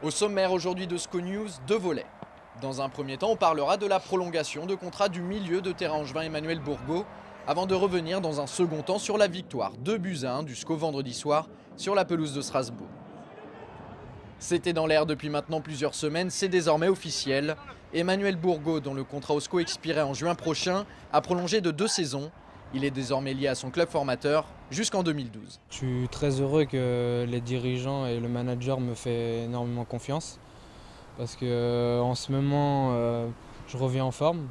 Au sommaire aujourd'hui de SCO News, 2 volets. Dans un premier temps, on parlera de la prolongation de contrat du milieu de terrain angevin Emmanuel Bourgault, avant de revenir dans un second temps sur la victoire 2-1 du SCO vendredi soir sur la pelouse de Strasbourg. C'était dans l'air depuis maintenant plusieurs semaines, c'est désormais officiel. Emmanuel Bourgault, dont le contrat au SCO expirait en juin prochain, a prolongé de 2 saisons. Il est désormais lié à son club formateur jusqu'en 2012. Je suis très heureux que les dirigeants et le manager me fassent énormément confiance. Parce qu'en ce moment, je reviens en forme.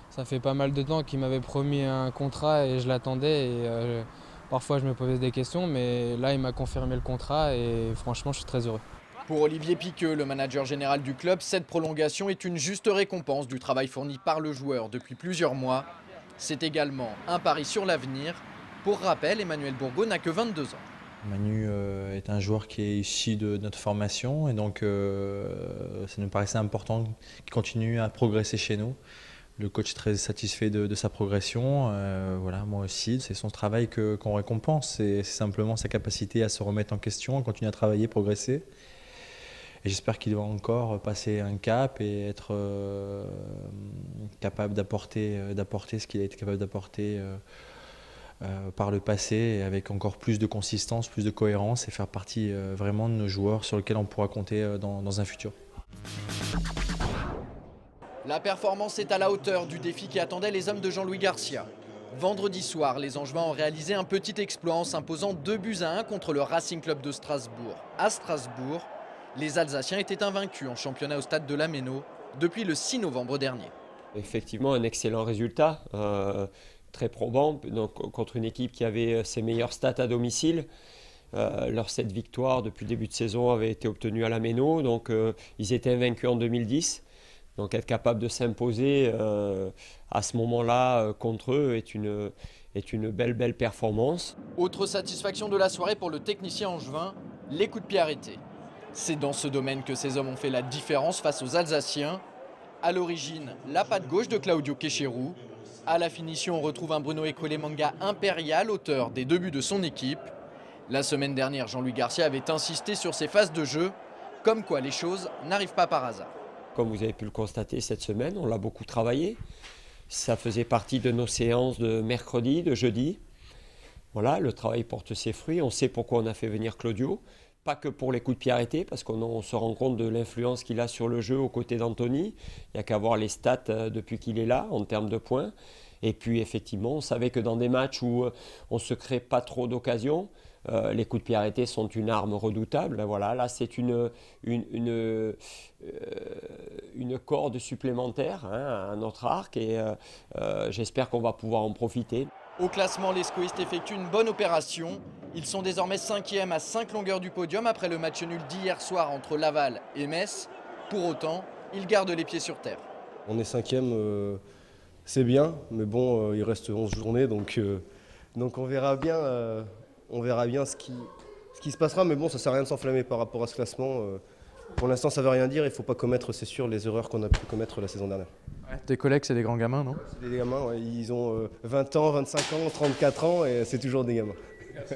Ça fait pas mal de temps qu'il m'avait promis un contrat et je l'attendais. Parfois je me posais des questions, mais là il m'a confirmé le contrat et franchement je suis très heureux. Pour Olivier Piqueux, le manager général du club, cette prolongation est une juste récompense du travail fourni par le joueur depuis plusieurs mois. C'est également un pari sur l'avenir. Pour rappel, Emmanuel Bourgault n'a que 22 ans. Manu est un joueur qui est issu de notre formation et donc ça nous paraissait important qu'il continue à progresser chez nous. Le coach est très satisfait de sa progression, voilà, moi aussi. C'est son travail qu'on récompense, c'est simplement sa capacité à se remettre en question, à continuer à travailler, progresser. Et j'espère qu'il va encore passer un cap et être capable d'apporter ce qu'il a été capable d'apporter par le passé, avec encore plus de consistance, plus de cohérence et faire partie vraiment de nos joueurs sur lesquels on pourra compter dans un futur. La performance est à la hauteur du défi qui attendait les hommes de Jean-Louis Garcia. Vendredi soir, les Angevins ont réalisé un petit exploit en s'imposant 2-1 contre le Racing Club de Strasbourg. À Strasbourg, les Alsaciens étaient invaincus en championnat au stade de la Méno depuis le 6 novembre dernier. Effectivement, un excellent résultat, très probant, donc, contre une équipe qui avait ses meilleurs stats à domicile. Leurs 7 victoires depuis le début de saison avaient été obtenues à la Méno, donc ils étaient invaincus en 2010. Donc être capable de s'imposer à ce moment-là contre eux est une belle performance. Autre satisfaction de la soirée pour le technicien angevin, les coups de pied arrêtés. C'est dans ce domaine que ces hommes ont fait la différence face aux Alsaciens. À l'origine, la patte gauche de Claudio Quecherou. À la finition, on retrouve un Bruno Ekolemanga impérial, auteur des 2 buts de son équipe. La semaine dernière, Jean-Louis Garcia avait insisté sur ses phases de jeu, comme quoi les choses n'arrivent pas par hasard. Comme vous avez pu le constater cette semaine, on l'a beaucoup travaillé. Ça faisait partie de nos séances de mercredi, de jeudi. Voilà, le travail porte ses fruits. On sait pourquoi on a fait venir Claudio. Pas que pour les coups de pied arrêtés, parce qu'on se rend compte de l'influence qu'il a sur le jeu aux côtés d'Anthony. Il n'y a qu'à voir les stats depuis qu'il est là, en termes de points. Et puis effectivement, on savait que dans des matchs où on ne se crée pas trop d'occasions, les coups de pied arrêtés sont une arme redoutable. Voilà, là c'est une corde supplémentaire à notre arc et j'espère qu'on va pouvoir en profiter. Au classement, les SCOistes effectuent une bonne opération. Ils sont désormais 5e à 5 longueurs du podium après le match nul d'hier soir entre Laval et Metz. Pour autant, ils gardent les pieds sur terre. On est 5e, c'est bien, mais bon, il reste 11 journées, donc on verra bien, ce qui se passera. Mais bon, ça ne sert à rien de s'enflammer par rapport à ce classement. Pour l'instant, ça ne veut rien dire. Il ne faut pas commettre, c'est sûr, les erreurs qu'on a pu commettre la saison dernière. Ouais, tes collègues, c'est des grands gamins, non? C'est des gamins, ouais. Ils ont 20 ans, 25 ans, 34 ans et c'est toujours des gamins. Merci.